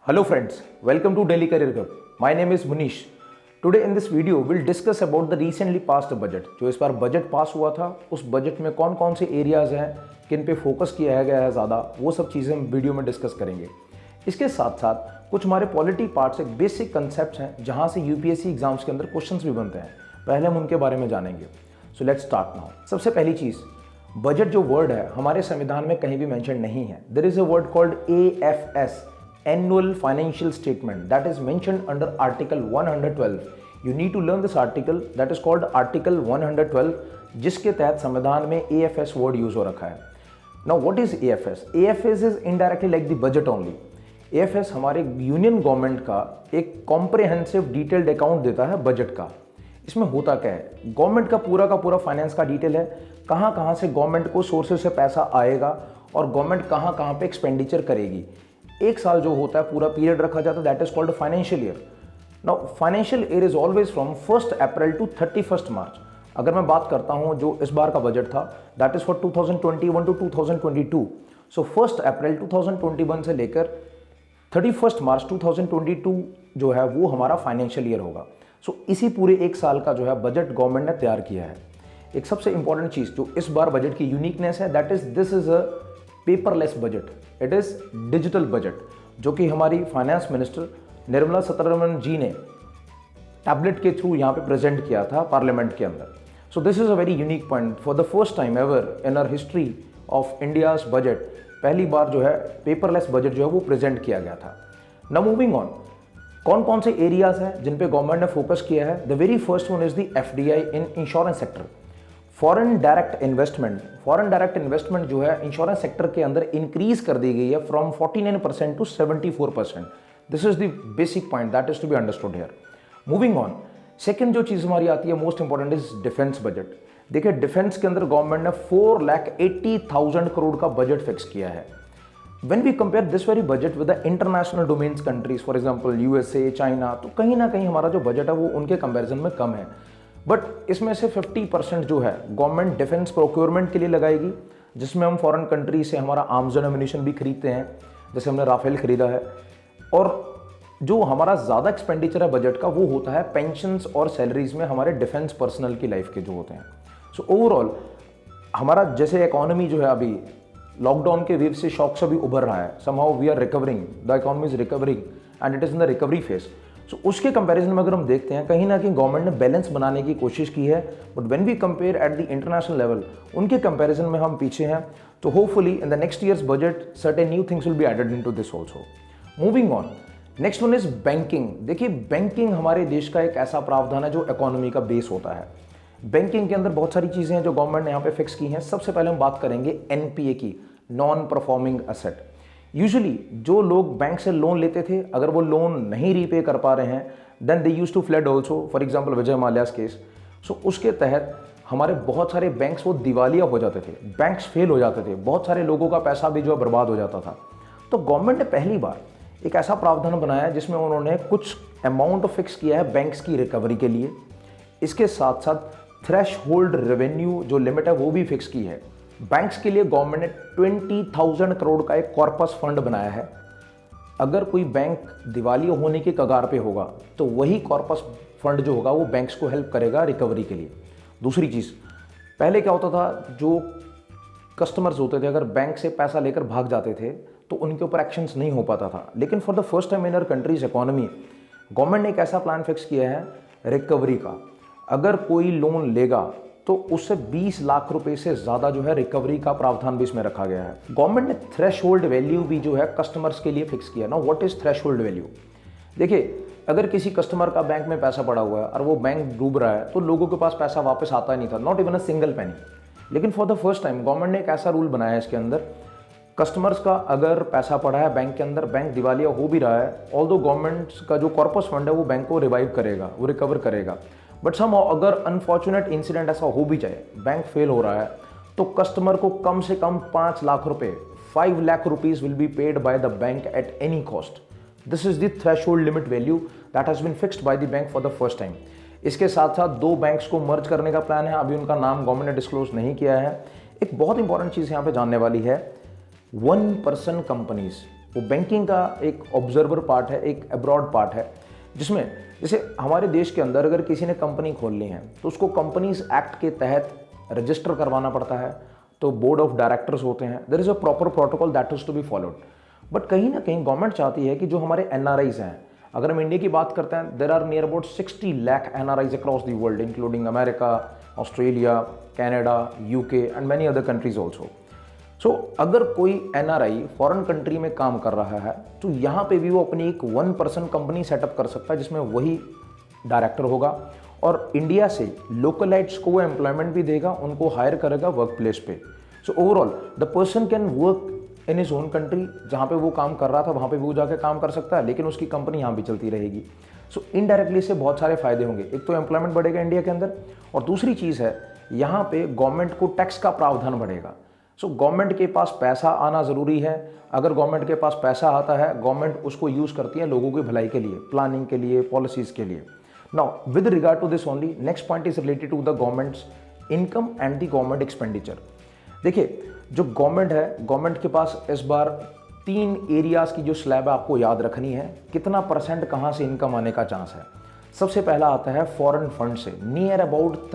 Hello friends, welcome to Daily Career Club. My name is Munish. Today in this video we'll discuss about the recently passed budget. जो इस बार budget pass हुआ था उस budget में कौन कौन से एरियाज हैं किन पे फोकस किया गया है ज़्यादा, वो सब चीज़ें हम वीडियो में डिस्कस करेंगे। इसके साथ साथ कुछ हमारे पॉलिटी पार्ट्स एक बेसिक कंसेप्ट हैं जहाँ से यूपीएससी एग्जाम्स के अंदर क्वेश्चंस भी बनते हैं। पहले हम उनके बारे में जानेंगे। So let's start now. सबसे पहली चीज़, बजट जो वर्ड है हमारे संविधान में कहीं भी मेंशन नहीं है। There is a word called AFS, Annual Financial Statement, that is mentioned under Article 112. You need to learn this article, that is called Article 112, जिसके तहत संविधान में AFS वर्ड यूज हो रखा है। Now what is AFS? AFS is indirectly like the budget only. AFS हमारे union government का एक कॉम्प्रिहेंसिव डिटेल्ड अकाउंट देता है बजट का। इसमें होता क्या है, गवर्नमेंट का पूरा फाइनेंस का डिटेल है, कहाँ से गवर्नमेंट को सोर्सेज से पैसा आएगा और गवर्नमेंट कहाँ पे एक्सपेंडिचर करेगी। एक साल जो होता है पूरा पीरियड रखा जाता है, that is called financial year. Now financial year is always from 1 April to 31 March. अगर मैं बात करता हूं जो इस बार का बजट था, दैट इज फॉर 2021 टू 2022। सो 1 अप्रैल 2021 से लेकर 31 मार्च 2022 जो है वो हमारा फाइनेंशियल ईयर होगा। सो इसी पूरे एक साल का जो है बजट गवर्नमेंट ने तैयार किया है। एक सबसे इंपॉर्टेंट चीज़ जो इस बार बजट की यूनिकनेस है, that is this is a paperless budget, it is digital budget, जो कि हमारी फाइनेंस मिनिस्टर निर्मला सीतारमण जी ने टैबलेट के थ्रू यहाँ पे प्रेजेंट किया था पार्लियामेंट के अंदर। So this is a very unique point. For the first time ever in our history of India's budget पहली बार जो है पेपरलेस बजट जो है वो प्रेजेंट किया गया था। नाउ मूविंग ऑन, कौन कौन से एरियाज हैं जिन पे गवर्नमेंट ने फोकस किया है। The very first one is the FDI in insurance sector, foreign direct investment. Foreign direct investment जो है इंश्योरेंस सेक्टर के अंदर इंक्रीज कर दी गई है from 49% to 74%। This is the basic point that is to be understood here. Moving on, second जो चीज हमारी आती है most important is defence budget. देखिए डिफेंस के अंदर गवर्नमेंट ने 4,80,000 करोड़ का बजट फिक्स किया है। When we compare this very budget with the international domains countries, for example USA, China, तो कहीं ना कहीं हमारा जो बजट है वो उनके कंपैरिजन में कम है। बट इसमें से 50% जो है गवर्नमेंट डिफेंस प्रोक्योरमेंट के लिए लगाएगी, जिसमें हम फॉरेन कंट्री से हमारा आर्म्स एंड एम्यूनिशन भी खरीदते हैं, जैसे हमने राफेल खरीदा है। और जो हमारा ज़्यादा एक्सपेंडिचर है बजट का वो होता है पेंशन्स और सैलरीज में हमारे डिफेंस पर्सनल की लाइफ के जो होते हैं। सो ओवरऑल हमारा जैसे इकोनॉमी जो है अभी लॉकडाउन के वेव से शॉक से भी उभर रहा है, somehow we are recovering, the economy is recovering and it is in the recovery phase. So उसके कंपैरिजन में अगर हम देखते हैं कहीं ना कहीं गवर्नमेंट ने बैलेंस बनाने की कोशिश की है, but when we compare at the international level उनके कंपैरिजन में हम पीछे हैं। तो hopefully in the next year's budget certain new things will be added into this also. Moving on, next one is banking. देखिए बैंकिंग हमारे देश का एक ऐसा प्रावधान है जो इकोनॉमी का बेस होता है। बैंकिंग के अंदर बहुत सारी चीज़ें हैं जो गवर्नमेंट ने यहाँ पे फिक्स की हैं। सबसे पहले हम बात करेंगे NPA की, नॉन परफॉर्मिंग एसेट। यूजुअली जो लोग बैंक से लोन लेते थे, अगर वो लोन नहीं रीपे कर पा रहे हैं, then they use to flood also, for example Vijay Mallya's case. So उसके तहत हमारे बहुत सारे बैंक्स वो दिवालिया हो जाते थे, बैंक्स फेल हो जाते थे, बहुत सारे लोगों का पैसा भी जो है बर्बाद हो जाता था। तो गवर्नमेंट ने पहली बार एक ऐसा प्रावधान बनाया जिसमें उन्होंने कुछ अमाउंट फिक्स किया है बैंक्स की रिकवरी के लिए। इसके साथ साथ थ्रेश होल्ड रेवेन्यू जो लिमिट है वो भी फिक्स की है। बैंक्स के लिए गवर्नमेंट ने 20,000 करोड़ का एक कॉर्पस फंड बनाया है। अगर कोई बैंक दिवालिया होने के कगार पे होगा तो वही कॉर्पस फंड जो होगा वो बैंक्स को हेल्प करेगा रिकवरी के लिए। दूसरी चीज़, पहले क्या होता था, जो कस्टमर्स होते थे अगर बैंक से पैसा लेकर भाग जाते थे तो उनके ऊपर एक्शंस नहीं हो पाता था। लेकिन for the first time in our country's economy government ने एक ऐसा प्लान फिक्स किया है रिकवरी का। अगर कोई लोन लेगा तो उससे 20 लाख रुपए से ज़्यादा जो है रिकवरी का प्रावधान भी इसमें रखा गया है। गवर्नमेंट ने थ्रेशहोल्ड वैल्यू भी जो है कस्टमर्स के लिए फिक्स किया ना। What is threshold value? देखिए अगर किसी कस्टमर का बैंक में पैसा पड़ा हुआ है और वो बैंक डूब रहा है तो लोगों के पास पैसा वापस आता ही नहीं था, not even a single penny. लेकिन for the first time government ने एक ऐसा रूल बनाया है इसके अंदर, कस्टमर्स का अगर पैसा पड़ा है बैंक के अंदर, बैंक दिवालिया हो भी रहा है, ऑल्दो गवर्नमेंट का जो कॉर्पस फंड है वो बैंक को रिवाइव करेगा, वो रिकवर करेगा। बट सम अगर अनफॉर्चुनेट इंसिडेंट ऐसा हो भी जाए, बैंक फेल हो रहा है, तो कस्टमर को कम से कम 5 लाख रुपए, 5 lakh rupees will be paid by the bank at any cost. This is the threshold limit value that has been fixed by the bank for the first time. इसके साथ साथ 2 बैंक्स को मर्ज करने का प्लान है, अभी उनका नाम गवर्नमेंट ने डिस्क्लोज नहीं किया है। एक बहुत इंपॉर्टेंट चीज़ यहाँ पे जानने वाली है, 1 पर्सन कंपनीज। वो बैंकिंग का एक ऑब्जर्वर पार्ट है, एक अब्रॉड पार्ट है, जिसमें जैसे हमारे देश के अंदर अगर किसी ने कंपनी खोल ली है तो उसको कंपनीज एक्ट के तहत रजिस्टर करवाना पड़ता है, तो बोर्ड ऑफ डायरेक्टर्स होते हैं, there is a proper protocol that is to be followed. But कहीं ना कहीं गवर्नमेंट चाहती है कि जो हमारे एनआरआईज हैं, अगर हम इंडिया की बात करते हैं, there are near about 60 lakh NRIs across the world including America, Australia, Canada, UK and many other countries also. So अगर कोई एनआरआई फॉरेन कंट्री में काम कर रहा है तो यहाँ पे भी वो अपनी एक 1 पर्सन कंपनी सेटअप कर सकता है जिसमें वही डायरेक्टर होगा, और इंडिया से लोकलाइट्स को वो एम्प्लॉयमेंट भी देगा, उनको हायर करेगा वर्क प्लेस पे। So overall the person can work in his own country, जहाँ पे वो काम कर रहा था वहाँ पे वो जाके काम कर सकता है, लेकिन उसकी कंपनी यहाँ भी चलती रहेगी। सो इनडायरेक्टली इससे बहुत सारे फायदे होंगे। एक तो एम्प्लॉयमेंट बढ़ेगा इंडिया के अंदर, और दूसरी चीज़ है यहाँ पे गवर्नमेंट को टैक्स का प्रावधान बढ़ेगा। सो गवर्नमेंट के पास पैसा आना ज़रूरी है। अगर गवर्नमेंट के पास पैसा आता है, गवर्नमेंट उसको यूज़ करती है लोगों की भलाई के लिए, प्लानिंग के लिए, पॉलिसीज़ के लिए। Now with regard to this only, next point is related to the government's income and the government expenditure. देखिए, जो गवर्नमेंट है, गवर्नमेंट के पास इस बार 3 एरियाज की जो स्लैब है आपको याद रखनी है, कितना परसेंट कहाँ से इनकम आने का चांस है। सबसे पहला आता है फॉरेन फंड से, नियर अबाउट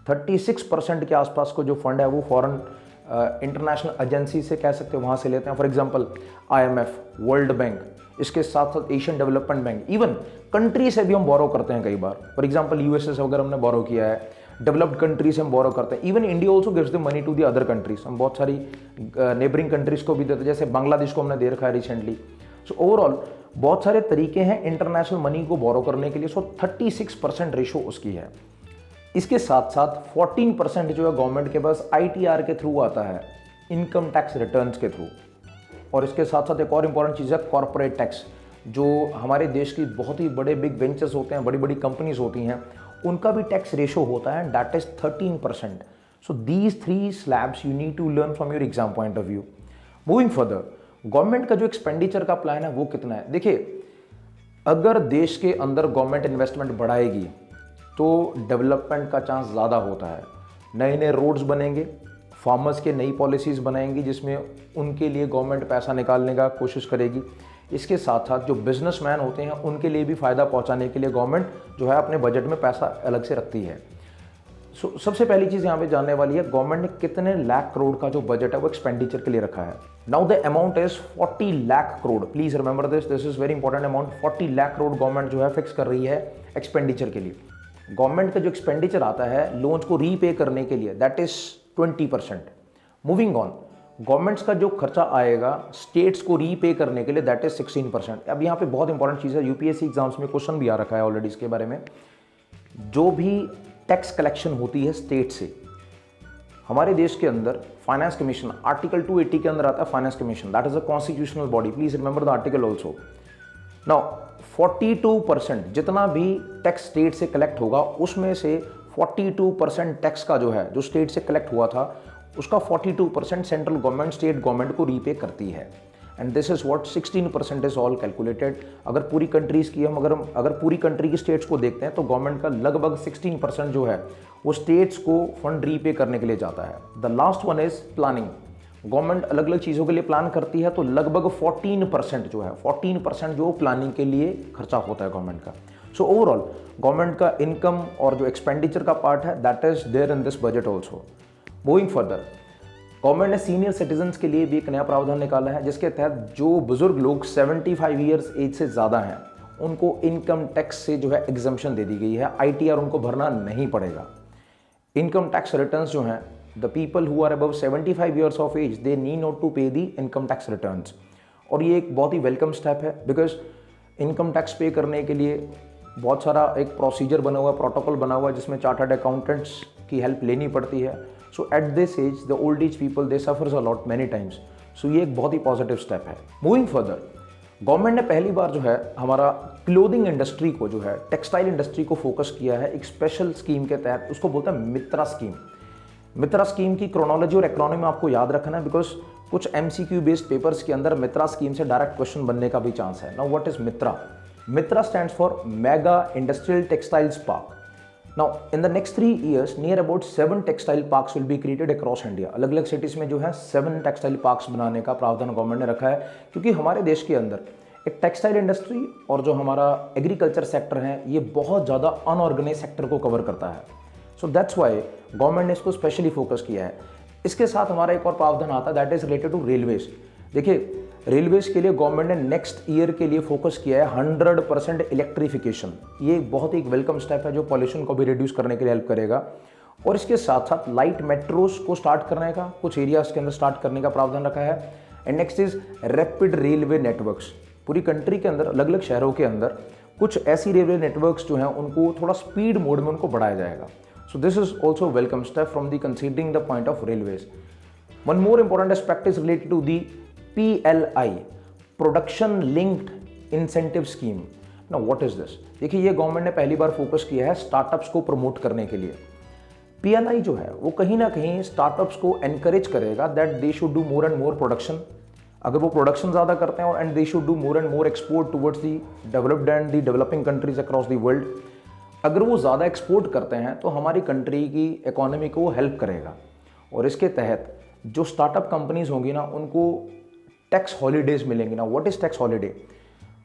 36% के आसपास को जो फंड है वो फॉरेन इंटरनेशनल एजेंसी से कह सकते हो वहाँ से लेते हैं। For example IMF, world bank, इसके साथ साथ Asian development bank, even country से भी हम बोरो करते हैं कई बार। फॉर एग्जांपल यूएसए से अगर हमने बोरो किया है, डेवलप्ड कंट्री से हम बोरो करते हैं। Even India also gives the money to the other countries, हम बहुत सारी नेबरिंग कंट्रीज को भी देते हैं, जैसे बांग्लादेश को हमने दे रखा है रिसेंटली। सो ओवरऑल बहुत सारे तरीके हैं इंटरनेशनल मनी को बोरो करने के लिए। सो 36% रेशो उसकी है। इसके साथ साथ 14% जो है गवर्नमेंट के पास आईटीआर के थ्रू आता है, इनकम टैक्स रिटर्न्स के थ्रू। और इसके साथ साथ एक और इम्पॉर्टेंट चीज़ है कॉर्पोरेट टैक्स, जो हमारे देश की बहुत ही बड़े बिग वेंचर्स होते हैं, बड़ी बड़ी कंपनीज होती हैं, उनका भी टैक्स रेशो होता है, that is 13%। So these 3 slabs you need to learn from your exam point of view. Moving further, government का जो एक्सपेंडिचर का प्लान है वो कितना है। देखिए, अगर देश के अंदर गवर्नमेंट इन्वेस्टमेंट बढ़ाएगी तो डेवलपमेंट का चांस ज़्यादा होता है। नए नए रोड्स बनेंगे, फार्मर्स के नई पॉलिसीज़ बनाएंगी जिसमें उनके लिए गवर्नमेंट पैसा निकालने का कोशिश करेगी। इसके साथ साथ जो बिजनेसमैन होते हैं उनके लिए भी फ़ायदा पहुंचाने के लिए गवर्नमेंट जो है अपने बजट में पैसा अलग से रखती है। सबसे पहली चीज़ यहाँ पे जानने वाली है, गवर्नमेंट ने कितने लाख करोड़ का जो बजट है वो एक्सपेंडिचर के लिए रखा है। Now the amount is 40 lakh crore. Please remember this is very important amount. 40 lakh crore government जो है फिक्स कर रही है एक्सपेंडिचर के लिए। गवर्नमेंट का जो एक्सपेंडिचर आता है लोन्स को रीपे करने के लिए, that is 20%। Moving on, governments का जो खर्चा आएगा स्टेट्स को रीपे करने के लिए, दैट इज 16%। अब यहाँ पे बहुत इंपॉर्टेंट चीज़ है, यूपीएससी एग्जाम्स में क्वेश्चन भी आ रखा है ऑलरेडी इसके बारे में। जो भी टैक्स कलेक्शन होती है स्टेट से, हमारे देश के अंदर फाइनेंस कमीशन आर्टिकल 280 के अंदर आता है finance commission, that is a constitutional body. Please remember the article also. Now 42% जितना भी टैक्स स्टेट से कलेक्ट होगा उसमें से 42% टैक्स का जो है जो स्टेट से कलेक्ट हुआ था उसका 42% सेंट्रल गवर्नमेंट स्टेट गवर्नमेंट को रीपे करती है। And this is what 16% is all calculated. अगर पूरी कंट्रीज की हम अगर पूरी कंट्री की स्टेट्स को देखते हैं तो गवर्नमेंट का लगभग 16% जो है वो स्टेट्स को फंड रीपे करने के लिए जाता है। The last one is planning. Government अलग अलग चीज़ों के लिए प्लान करती है तो लगभग 14% जो है 14% जो प्लानिंग के लिए खर्चा होता है गवर्नमेंट का। सो ओवरऑल गवर्नमेंट का इनकम और जो एक्सपेंडिचर का पार्ट है that is there in this budget also. Moving further, government ने सीनियर सिटीजन्स के लिए भी एक नया प्रावधान निकाला है जिसके तहत जो बुजुर्ग लोग 75 ईयर्स एज से ज़्यादा हैं उनको इनकम टैक्स से जो है एग्जम्पशन दे दी गई है। आईटीआर उनको भरना नहीं पड़ेगा। इनकम टैक्स रिटर्न्स जो हैं, the people who are above 75 years of age they need not to pay the income tax returns. और ये एक बहुत ही वेलकम स्टेप है बिकॉज इनकम टैक्स पे करने के लिए बहुत सारा एक प्रोसीजर बना हुआ है, प्रोटोकॉल बना हुआ है जिसमें चार्टर्ड अकाउंटेंट्स की हेल्प लेनी पड़ती है। So at this age the old age people they suffers a lot many times. So ये एक बहुत ही पॉजिटिव स्टेप है। मूविंग फर्दर, गवर्नमेंट ने पहली बार जो है हमारा क्लोथिंग इंडस्ट्री को जो है टेक्सटाइल इंडस्ट्री को फोकस किया है एक स्पेशल स्कीम के तहत। उसको बोलते हैं मित्रा स्कीम। मित्रा स्कीम की क्रोनोलॉजी और इकोनॉमी आपको याद रखना है बिकॉज कुछ एमसीक्यू बेस्ड पेपर्स के अंदर मित्रा स्कीम से डायरेक्ट क्वेश्चन बनने का भी चांस है। Now what is Mitra? Mitra stands for mega industrial textiles park. Now in the next 3 years near about 7 textile parks will be created across India. अलग अलग cities में जो है 7 टेक्सटाइल पार्क्स बनाने का प्रावधान गवर्नमेंट ने रखा है, क्योंकि हमारे देश के अंदर एक टेक्सटाइल इंडस्ट्री और जो हमारा एग्रीकल्चर सेक्टर है ये बहुत ज़्यादा अनऑर्गेनाइज सेक्टर को कवर करता है। सो दैट्स वाई गवर्नमेंट ने इसको स्पेशली फोकस किया है। इसके साथ हमारा एक और प्रावधान आता है that is related to railways. देखिए, रेलवेज के लिए गवर्नमेंट ने नेक्स्ट ईयर के लिए फोकस किया है 100% इलेक्ट्रिफिकेशन। ये बहुत ही एक वेलकम स्टेप है जो पॉल्यूशन को भी रिड्यूस करने के लिए हेल्प करेगा। और इसके साथ साथ लाइट मेट्रोज को स्टार्ट करने का, कुछ एरियाज के अंदर स्टार्ट करने का प्रावधान रखा है। And next is rapid railway networks. पूरी कंट्री के अंदर अलग अलग शहरों के अंदर कुछ ऐसी रेलवे नेटवर्क्स जो हैं उनको थोड़ा स्पीड मोड में उनको बढ़ाया जाएगा। So this is also welcome step from the considering the point of railways. One more important aspect is related to the PLI, production linked incentive scheme. ना व्हाट इज दिस? देखिए, ये government ने पहली बार focus किया है startups को promote करने के लिए। PLI जो है वो कहीं ना कहीं स्टार्टअप्स को एनकरेज करेगा that they should do more and more production. अगर वो प्रोडक्शन ज़्यादा करते हैं and they should do more and more export towards the developed and the developing countries across the world. अगर वो ज़्यादा एक्सपोर्ट करते हैं तो हमारी कंट्री की इकोनॉमी को वो हेल्प करेगा। और इसके तहत जो स्टार्टअप कंपनीज होंगी ना उनको टैक्स हॉलीडेज मिलेंगी। ना what is tax holiday?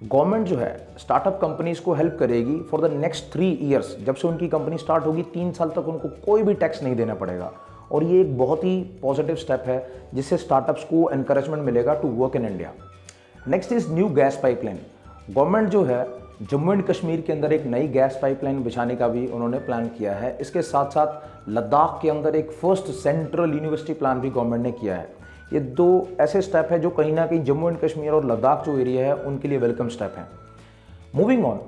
Government जो है स्टार्टअप कंपनीज को हेल्प करेगी फॉर द नेक्स्ट 3 years। जब से उनकी कंपनी स्टार्ट होगी 3 साल तक उनको कोई भी टैक्स नहीं देना पड़ेगा। और ये एक बहुत ही पॉजिटिव स्टेप है जिससे स्टार्टअप्स को एनकरेजमेंट मिलेगा to work in India. Next is new gas pipeline. Government जो है जम्मू एंड कश्मीर के अंदर एक नई गैस पाइपलाइन बिछाने का भी उन्होंने प्लान किया है। इसके साथ साथ लद्दाख के अंदर एक फर्स्ट सेंट्रल यूनिवर्सिटी प्लान भी गवर्नमेंट ने किया है। ये 2 ऐसे स्टेप है जो कहीं ना कहीं जम्मू एंड कश्मीर और लद्दाख जो एरिया है उनके लिए वेलकम स्टेप है। मूविंग ऑन,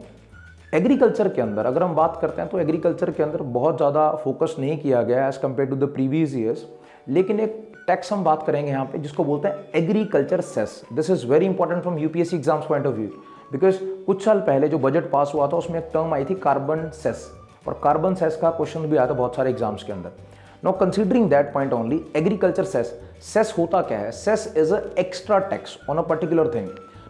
एग्रीकल्चर के अंदर अगर हम बात करते हैं तो एग्रीकल्चर के अंदर बहुत ज़्यादा फोकस नहीं किया गया as compare to the previous years. लेकिन एक टैक्स हम बात करेंगे यहाँ पे जिसको बोलते हैं agriculture cess. This is very important from UPSC exams point of view, because कुछ साल पहले जो बजट पास हुआ था उसमें एक टर्म आई थी कार्बन सेस, और कार्बन सेस का क्वेश्चन भी आया था बहुत सारे एग्जाम्स के अंदर। Now considering that point only, agriculture cess, cess होता क्या है? Cess is a extra tax on a particular thing.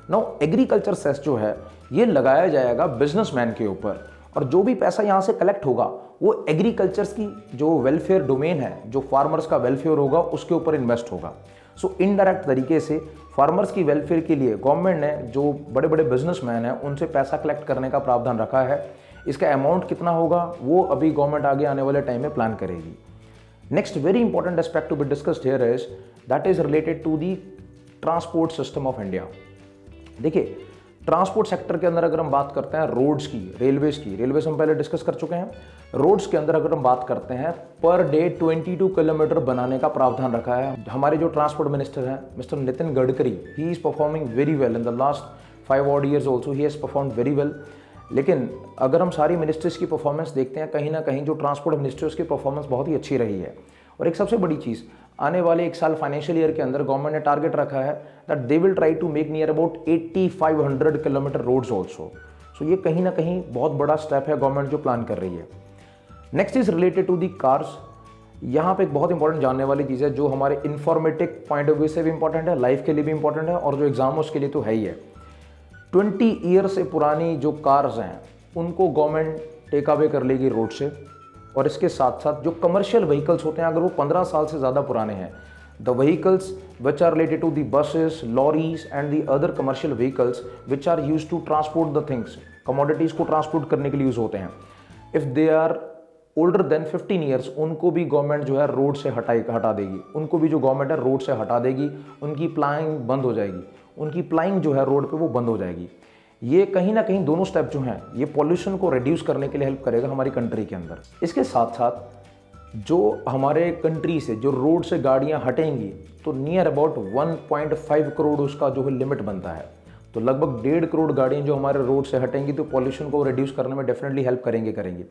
Now agriculture cess जो है ये लगाया जाएगा बिजनेसमैन के ऊपर, और जो भी पैसा यहाँ से कलेक्ट होगा वो एग्रीकल्चर्स की जो वेलफेयर डोमेन है, जो फार्मर्स का वेलफेयर होगा उसके ऊपर इन्वेस्ट होगा। सो इनडायरेक्ट तरीके से फार्मर्स की वेलफेयर के लिए गवर्नमेंट ने जो बड़े बड़े बिजनेसमैन हैं उनसे पैसा कलेक्ट करने का प्रावधान रखा है। इसका अमाउंट कितना होगा वो अभी गवर्नमेंट आगे आने वाले टाइम में प्लान करेगी। Next very important aspect to be discussed here is that is related to the transport system of India. देखिए, ट्रांसपोर्ट सेक्टर के अंदर अगर हम बात करते हैं रोड्स की, रेलवेज हम पहले डिस्कस कर चुके हैं। रोड्स के अंदर अगर हम बात करते हैं पर डे 22 किलोमीटर बनाने का प्रावधान रखा है। हमारे जो ट्रांसपोर्ट मिनिस्टर हैं mister Nitin Gadkari, he is performing very well in the last 5 odd years also he has performed very well. लेकिन अगर हम सारी मिनिस्ट्रीज की परफॉर्मेंस देखते हैं, कहीं ना कहीं जो ट्रांसपोर्ट मिनिस्ट्रीज की परफॉर्मेंस बहुत ही अच्छी रही है। और एक सबसे बड़ी चीज़, आने वाले 1 साल फाइनेंशियल ईयर के अंदर गवर्नमेंट ने टारगेट रखा है that they will try to make near about 8500 kilometre roads also. So ये कहीं ना कहीं बहुत बड़ा स्टेप है गवर्नमेंट जो प्लान कर रही है। Next is related to the cars. यहाँ पे एक बहुत इंपॉर्टेंट जानने वाली चीज़ है जो हमारे इन्फॉर्मेटिव पॉइंट ऑफ व्यू से भी इंपॉर्टेंट है, लाइफ के लिए भी इंपॉर्टेंट है, और जो एग्जाम है उसके लिए तो है ही है। 20 ईयर से पुरानी जो कार्स हैं उनको गवर्नमेंट टेक अवे कर लेगी रोड से। और इसके साथ साथ जो कमर्शियल व्हीकल्स होते हैं अगर वो 15 साल से ज़्यादा पुराने हैं, the vehicles which are related to the buses, lorries and the other commercial vehicles which are use to transport the things, commodities को ट्रांसपोर्ट करने के लिए यूज़ होते हैं, if they are older than 15 years उनको भी गवर्नमेंट जो है रोड से हटा देगी। उनको भी जो गवर्नमेंट है रोड से हटा देगी, उनकी प्लाइंग बंद हो जाएगी, उनकी प्लाइंग जो है रोड पे वो बंद हो जाएगी। ये कहीं ना कहीं दोनों स्टेप जो हैं ये पॉल्यूशन को रिड्यूस करने के लिए हेल्प करेगा हमारी कंट्री के अंदर। इसके साथ साथ जो हमारे कंट्री से जो रोड से गाड़ियाँ हटेंगी तो नियर अबाउट 1.5 करोड़ उसका जो है लिमिट बनता है। तो लगभग 1.5 करोड़ गाड़ियाँ जो हमारे रोड से हटेंगी तो पॉल्यूशन को रिड्यूस करने में डेफिनेटली हेल्प करेंगी।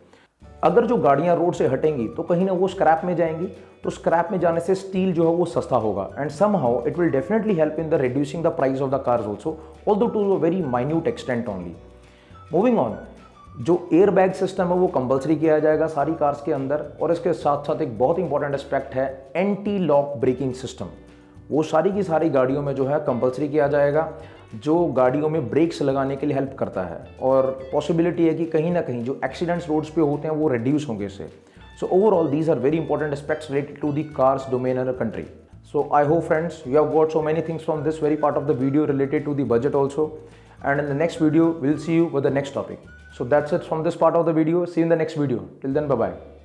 अगर जो गाड़ियाँ रोड से हटेंगी तो कहीं ना वो स्क्रैप में जाएंगी, तो स्क्रैप में जाने से स्टील जो है वो सस्ता होगा and somehow it will definitely help in the reducing the price of the cars also, although to a very minute extent only. Moving on, जो एयर बैग सिस्टम है वो कंपलसरी किया जाएगा सारी कार्स के अंदर, और इसके साथ साथ एक बहुत इंपॉर्टेंट एस्पेक्ट है एंटी लॉक ब्रेकिंग सिस्टम, वो सारी की सारी गाड़ियों में जो है कंपलसरी किया जाएगा। जो गाड़ियों में ब्रेक्स लगाने के लिए हेल्प करता है, और पॉसिबिलिटी है कि कहीं ना कहीं जो एक्सीडेंट्स रोड्स पे होते हैं वो रिड्यूस होंगे इससे. So overall, these are very important aspects related to the cars domain in a country. So I hope friends, you have got so many things from this very part of the video related to the budget also. And in the next video, we'll see you with the next topic. So that's it from this part of the video. See you in the next video. Till then, bye-bye.